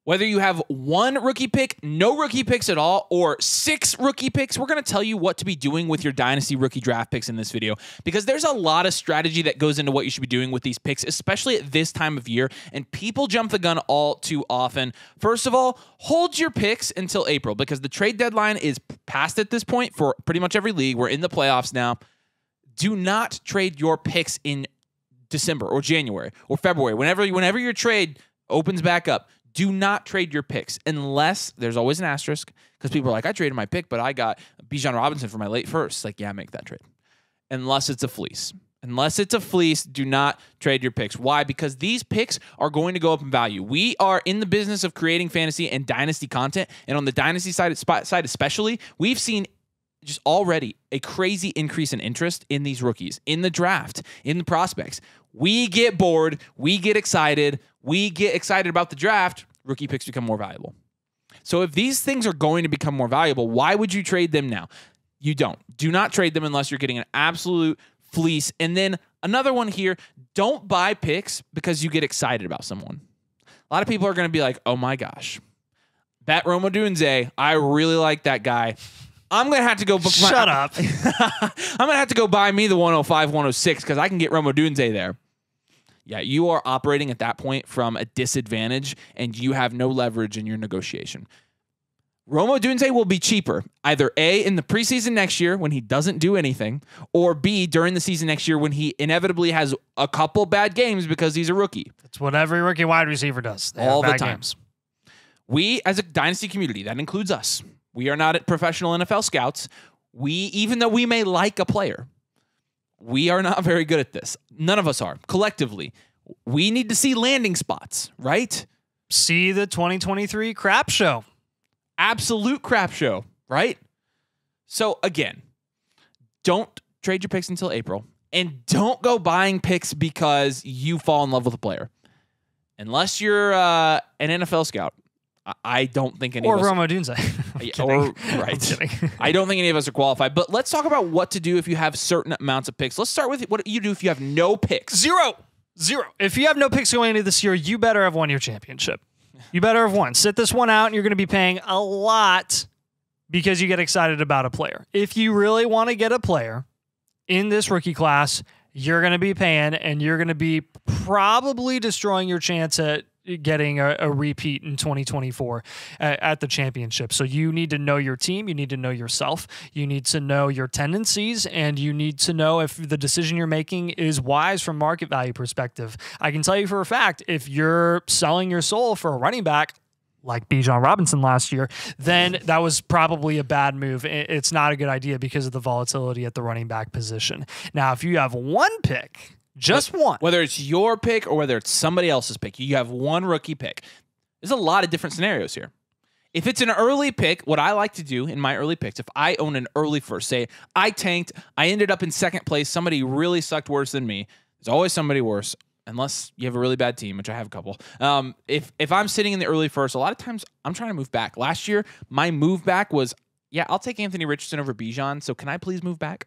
Whether you have 1 rookie pick, no rookie picks at all, or 6 rookie picks, we're going to tell you what to be doing with your Dynasty rookie draft picks in this video, because there's a lot of strategy that goes into what you should be doing with these picks, especially at this time of year, and people jump the gun all too often. First of all, hold your picks until April, because the trade deadline is past at this point for pretty much every league. We're in the playoffs now. Do not trade your picks in December or January or February. Whenever your trade opens back up, do not trade your picks unless there's always an asterisk, because people are like, I traded my pick, but I got Bijan Robinson for my late first. Like, yeah, make that trade. Unless it's a fleece. Unless it's a fleece, do not trade your picks. Why? Because these picks are going to go up in value. We are in the business of creating fantasy and dynasty content, and on the dynasty side especially, we've seen just already a crazy increase in interest in these rookies, in the draft, in the prospects. We get bored. We get excited. We get excited about the draft. Rookie picks become more valuable. So if these things are going to become more valuable, why would you trade them now? You don't. Do not trade them unless you're getting an absolute fleece. And then another one here, don't buy picks because you get excited about someone. A lot of people are going to be like, oh my gosh, that Rome Odunze, I really like that guy. I'm going to have to go... Shut up. I'm going to have to go buy me the 105, 106 because I can get Rome Odunze there. Yeah, you are operating at that point from a disadvantage, and you have no leverage in your negotiation. Rome Odunze will be cheaper, either A, in the preseason next year when he doesn't do anything, or B, during the season next year when he inevitably has a couple bad games because he's a rookie. That's what every rookie wide receiver does. They all have the bad time. games. We, as a dynasty community, that includes us, we are not professional NFL scouts. Even though we may like a player, we are not very good at this. None of us are. Collectively, we need to see landing spots, right? See the 2023 crap show. Absolute crap show, right? So, again, don't trade your picks until April, and don't go buying picks because you fall in love with a player. Unless you're an NFL scout, I don't think any of us... Or Rome Odunze. Right. I don't think any of us are qualified. But let's talk about what to do if you have certain amounts of picks. Let's start with what you do if you have no picks. Zero. If you have no picks going into this year, you better have won your championship. You better have won. Sit this one out, and you're going to be paying a lot because you get excited about a player. If you really want to get a player in this rookie class, you're going to be paying, and you're going to be probably destroying your chance at getting a repeat in 2024 at the championship. So you need to know your team. You need to know yourself. You need to know your tendencies, and you need to know if the decision you're making is wise from market value perspective. I can tell you for a fact, if you're selling your soul for a running back like Bijan Robinson last year, then that was probably a bad move. It's not a good idea because of the volatility at the running back position. Now, if you have one pick, just one. Whether it's your pick or whether it's somebody else's pick, you have one rookie pick. There's a lot of different scenarios here. If it's an early pick, what I like to do in my early picks, if I own an early first, say I tanked, I ended up in second place, somebody really sucked worse than me. There's always somebody worse, unless you have a really bad team, which I have a couple. If I'm sitting in the early first, a lot of times I'm trying to move back. Last year, my move back was, yeah, I'll take Anthony Richardson over Bijan, so can I please move back?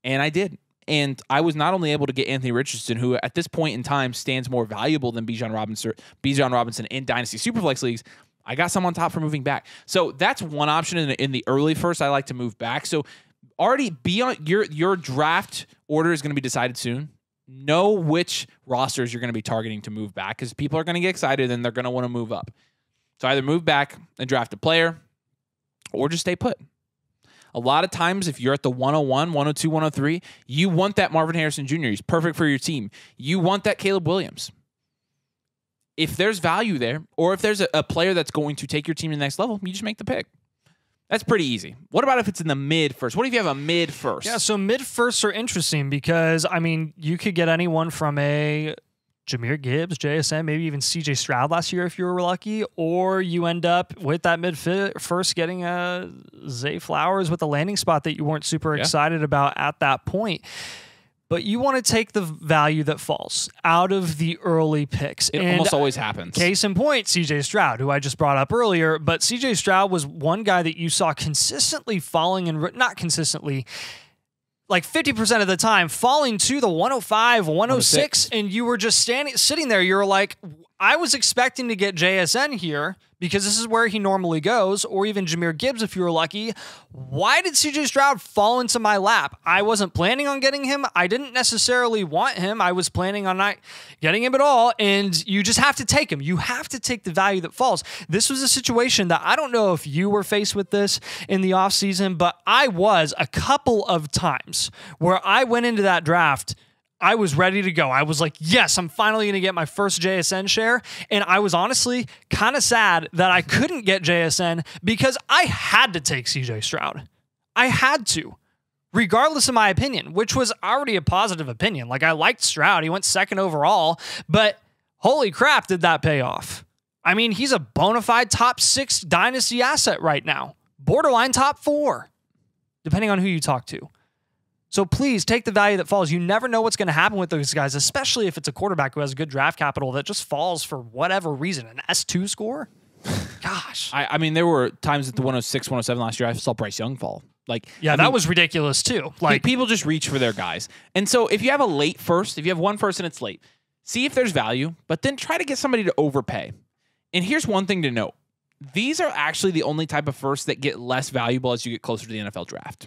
And I did. And I was not only able to get Anthony Richardson, who at this point in time stands more valuable than Bijan Robinson in Dynasty Superflex leagues, I got some on top for moving back. So that's one option in the early first. I like to move back. So already be on your draft order is going to be decided soon. Know which rosters you're going to be targeting to move back, because people are going to get excited and they're going to want to move up. So either move back and draft a player or just stay put. A lot of times, if you're at the 101, 102, 103, you want that Marvin Harrison Jr. He's perfect for your team. You want that Caleb Williams. If there's value there, or if there's a player that's going to take your team to the next level, you just make the pick. That's pretty easy. What about if it's in the mid first? What if you have a mid first? Yeah, so mid firsts are interesting because, I mean, you could get anyone from a Jahmyr Gibbs, JSN, maybe even CJ Stroud last year if you were lucky, or you end up with that mid first getting a Zay Flowers with a landing spot that you weren't super excited about at that point. But you want to take the value that falls out of the early picks. It almost always happens. Case in point, CJ Stroud, who I just brought up earlier. But CJ Stroud was one guy that you saw consistently falling, and not consistently, like 50% of the time, falling to the 105, 106, and you were just sitting there. You were like, I was expecting to get JSN here because this is where he normally goes, or even Jahmyr Gibbs if you were lucky. Why did CJ Stroud fall into my lap? I wasn't planning on getting him. I didn't necessarily want him. I was planning on not getting him at all, and you just have to take him. You have to take the value that falls. This was a situation that I don't know if you were faced with this in the offseason, but I was a couple of times where I went into that draft, I was ready to go. I was like, yes, I'm finally going to get my first JSN share. And I was honestly kind of sad that I couldn't get JSN because I had to take CJ Stroud. I had to, regardless of my opinion, which was already a positive opinion. Like, I liked Stroud. He went second overall, but holy crap, did that pay off? I mean, he's a bona fide top 6 dynasty asset right now, borderline top 4, depending on who you talk to. So please take the value that falls. You never know what's going to happen with those guys, especially if it's a quarterback who has good draft capital that just falls for whatever reason. An S2 score? Gosh. I mean, there were times at the 106, 107 last year, I saw Bryce Young fall. Like, yeah, that was ridiculous too. Like, people just reach for their guys. And so if you have a late first, if you have one first and it's late, see if there's value, but then try to get somebody to overpay. And here's one thing to note. These are actually the only type of firsts that get less valuable as you get closer to the NFL draft.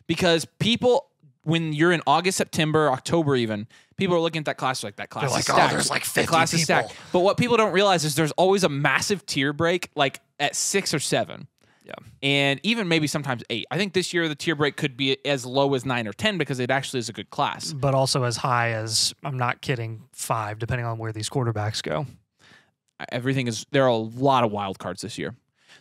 Because people, when you're in August, September, October even, people are looking at that class like, that class is stacked. Oh, there's like 50 class people. Is stacked. But what people don't realize is there's always a massive tier break, like at 6 or 7. Yeah. And even maybe sometimes 8. I think this year the tier break could be as low as 9 or 10 because it actually is a good class. But also as high as, I'm not kidding, 5, depending on where these quarterbacks go. There are a lot of wild cards this year.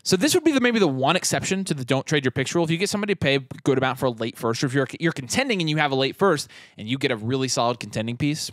So this would be maybe the one exception to the don't trade your picks rule. If you get somebody to pay a good amount for a late first, or if you're contending and you have a late first and you get a really solid contending piece,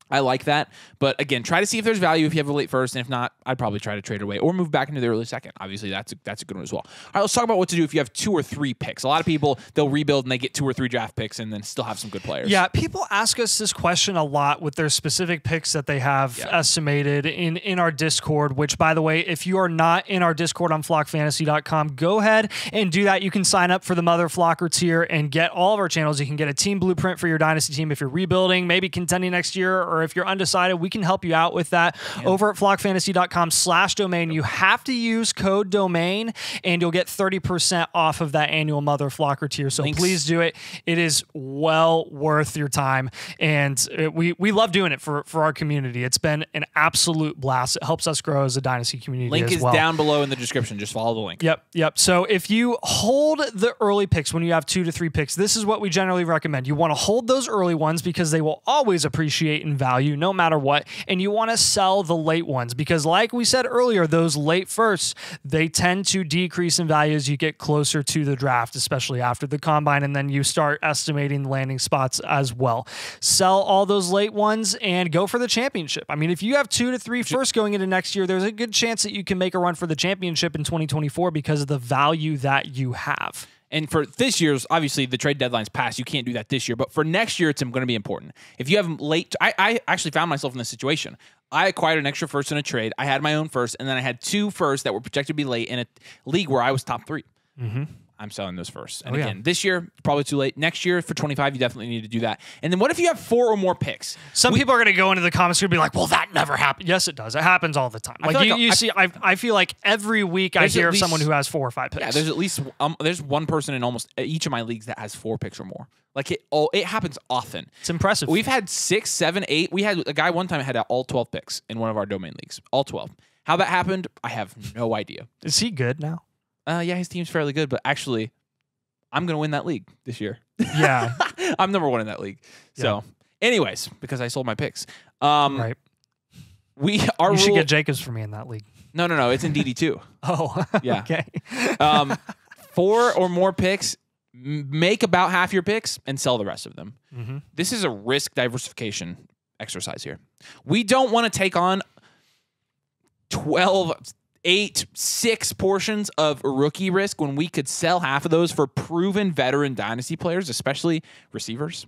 I like that. But again, try to see if there's value if you have a late first, and if not, I'd probably try to trade it away or move back into the early second. Obviously, that's a good one as well. All right, let's talk about what to do if you have 2 or 3 picks. A lot of people, they'll rebuild and they get 2 or 3 draft picks and then still have some good players. Yeah, people ask us this question a lot with their specific picks that they have estimated in our Discord, which, by the way, if you are not in our Discord on flockfantasy.com, go ahead and do that. You can sign up for the Mother Flocker tier and get all of our channels. You can get a team blueprint for your dynasty team if you're rebuilding, maybe contending next year, or if you're undecided, we can help you out with that over at flockfantasy.com/domain. You have to use code domain and you'll get 30% off of that annual Mother Flocker tier. So please do it. It is well worth your time. And we love doing it for our community. It's been an absolute blast. It helps us grow as a dynasty community. Link as well. is down below in the description. Just follow the link. Yep. So if you hold the early picks when you have 2 to 3 picks, this is what we generally recommend. You want to hold those early ones because they will always appreciate in value no matter what. And you want to sell the late ones because, like we said earlier, those late firsts, they tend to decrease in value as you get closer to the draft, especially after the combine, and then you start estimating landing spots as well. Sell all those late ones and go for the championship. I mean, if you have 2 to 3 firsts going into next year, there's a good chance that you can make a run for the championship in 2024 because of the value that you have. And for this year's, obviously, the trade deadline's passed. You can't do that this year. But for next year, it's going to be important. If you have late... I actually found myself in this situation. I acquired an extra first in a trade. I had my own first, and then I had 2 firsts that were projected to be late in a league where I was top 3. Mm-hmm. I'm selling those first. And again, this year, probably too late. Next year, for 25, you definitely need to do that. And then what if you have 4 or more picks? Some people are going to go into the comments and be like, well, that never happened. Yes, it does. It happens all the time. I feel like every week I hear of someone who has 4 or 5 picks. Yeah, there's at least there's one person in almost each of my leagues that has 4 picks or more. Like it happens often. It's impressive. We've had 6, 7, 8. We had a guy one time had all 12 picks in one of our domain leagues. All 12. How that happened, I have no idea. Is he good now? Yeah, his team's fairly good, but actually, I'm going to win that league this year. Yeah. I'm number 1 in that league. So, anyways, because I sold my picks. Right. You should get Jacobs for me in that league. No. It's in DD2. Oh, yeah. Okay. 4 or more picks, make about half your picks and sell the rest of them. Mm-hmm. This is a risk diversification exercise here. We don't want to take on 6 portions of rookie risk when we could sell half of those for proven veteran dynasty players, especially receivers.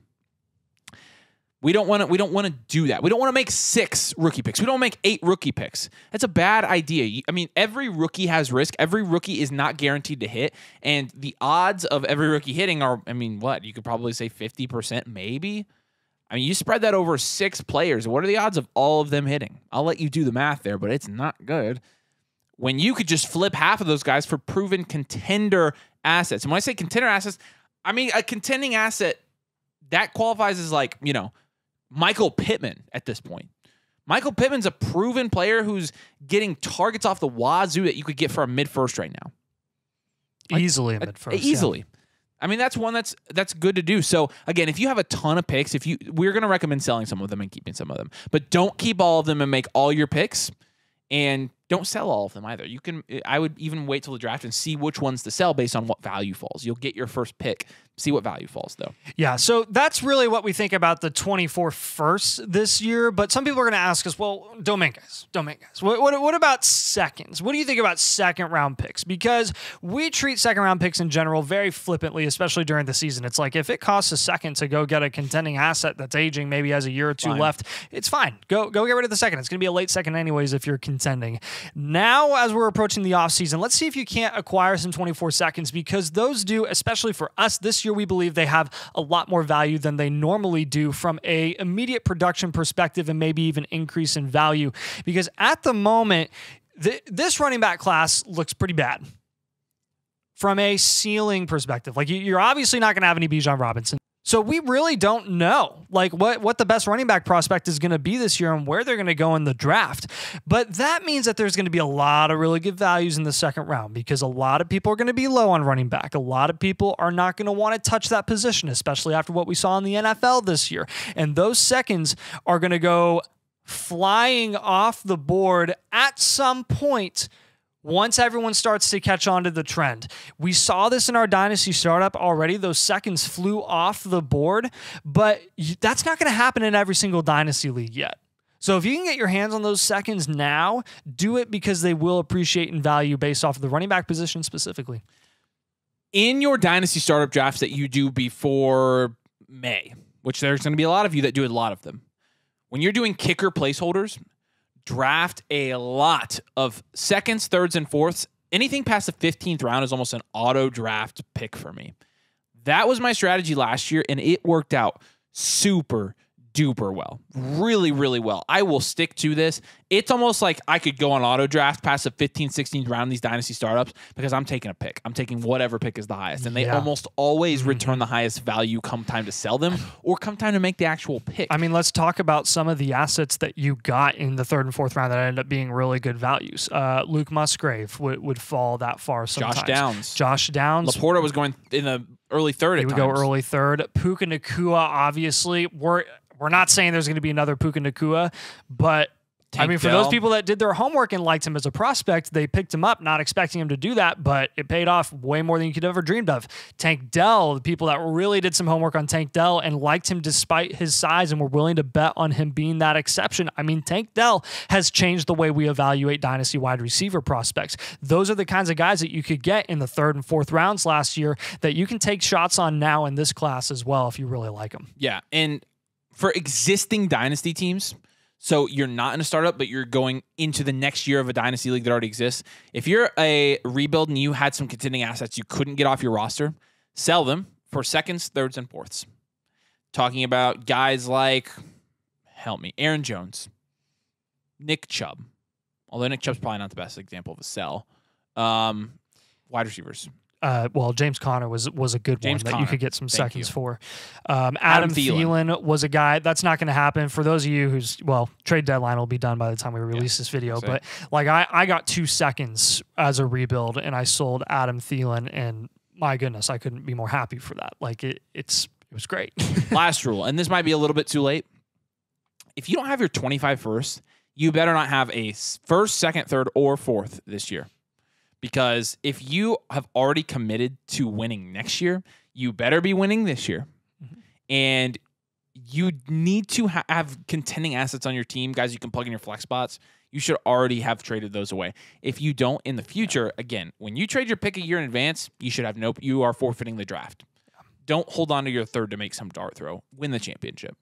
We don't want to do that. We don't want to make 6 rookie picks. We don't make 8 rookie picks. That's a bad idea. I mean, every rookie has risk. Every rookie is not guaranteed to hit, and the odds of every rookie hitting are, I mean, what? You could probably say 50% maybe. I mean, you spread that over 6 players. What are the odds of all of them hitting? I'll let you do the math there, but it's not good. When you could just flip half of those guys for proven contender assets. And when I say contender assets, I mean a contending asset that qualifies as like, you know, Michael Pittman at this point. Michael Pittman's a proven player who's getting targets off the wazoo that you could get for a mid-first right now. Like, easily a mid-first. Easily. Yeah. I mean, that's one that's good to do. So again, if you have a ton of picks, we're going to recommend selling some of them and keeping some of them, but don't keep all of them and make all your picks, and don't sell all of them either. I would even wait till the draft and see which ones to sell based on what value falls. You'll get your first pick. See what value falls, though. Yeah, so that's really what we think about the 24 firsts this year. But some people are going to ask us, well, domain guys. What about seconds? What do you think about second-round picks? Because we treat second-round picks in general very flippantly, especially during the season. It's like if it costs a second to go get a contending asset that's aging, maybe has a year or two left, it's fine. Go get rid of the second. It's going to be a late second anyways if you're contending. Now, as we're approaching the offseason, let's see if you can't acquire some 24 seconds, because those do, especially for us this year, we believe they have a lot more value than they normally do from a immediate production perspective, and maybe even increase in value. Because at the moment, this running back class looks pretty bad from a ceiling perspective. Like, you're obviously not going to have any Bijan Robinson. So we really don't know like what the best running back prospect is going to be this year and where they're going to go in the draft. But that means that there's going to be a lot of really good values in the second round, because a lot of people are going to be low on running back. A lot of people are not going to want to touch that position, especially after what we saw in the NFL this year. And those seconds are going to go flying off the board at some point once everyone starts to catch on to the trend. We saw this in our Dynasty startup already. Those seconds flew off the board, but that's not going to happen in every single Dynasty league yet. So if you can get your hands on those seconds now, do it, because they will appreciate in value based off of the running back position specifically. In your Dynasty startup drafts that you do before May, which there's going to be a lot of you that do a lot of them, when you're doing kicker placeholders, draft a lot of seconds, thirds, and fourths. Anything past the 15th round is almost an auto draft pick for me. That was my strategy last year, and it worked out super duper well. Really, really well. I will stick to this. It's almost like I could go on auto draft past the 15th, 16th round in these Dynasty startups, because I'm taking a pick. I'm taking whatever pick is the highest. And they almost always return the highest value come time to sell them or come time to make the actual pick. I mean, let's talk about some of the assets that you got in the third and fourth round that ended up being really good values. Luke Musgrave would fall that far sometimes. Josh Downs. Laporta was going in the early third. He would go early third. Puka Nacua, obviously. We're not saying there's going to be another Puka Nacua, but I mean, for those people that did their homework and liked him as a prospect, they picked him up, not expecting him to do that, but it paid off way more than you could ever dreamed of. Tank Dell, the people that really did some homework on Tank Dell and liked him despite his size and were willing to bet on him being that exception. I mean, Tank Dell has changed the way we evaluate Dynasty wide receiver prospects. Those are the kinds of guys that you could get in the third and fourth rounds last year that you can take shots on now in this class as well if you really like them. Yeah, and for existing Dynasty teams, so you're not in a startup, but you're going into the next year of a Dynasty league that already exists. If you're a rebuild and you had some contending assets you couldn't get off your roster, sell them for seconds, thirds, and fourths. Talking about guys like, help me, Aaron Jones, Nick Chubb. Although Nick Chubb's probably not the best example of a sell. Wide receivers. Well, James Conner was a good one that you could get some seconds for. Adam Thielen was a guy that's not going to happen. For those of you who's, trade deadline will be done by the time we release this video. But like I got 2 seconds as a rebuild, and I sold Adam Thielen, and my goodness, I couldn't be more happy for that. Like it was great. Last rule, and this might be a little bit too late. If you don't have your 25 first, you better not have a first, second, third, or fourth this year. Because if you have already committed to winning next year, you better be winning this year. And you need to have contending assets on your team, guys you can plug in your flex spots. You should already have traded those away. If you don't in the future, again, when you trade your pick a year in advance, you should have you are forfeiting the draft. Don't hold on to your third to make some dart throw. Win the championship.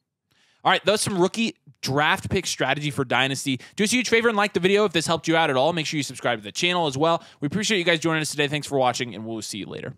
All right, that's some rookie draft pick strategy for Dynasty. Do us a huge favor and like the video if this helped you out at all. Make sure you subscribe to the channel as well. We appreciate you guys joining us today. Thanks for watching, and we'll see you later.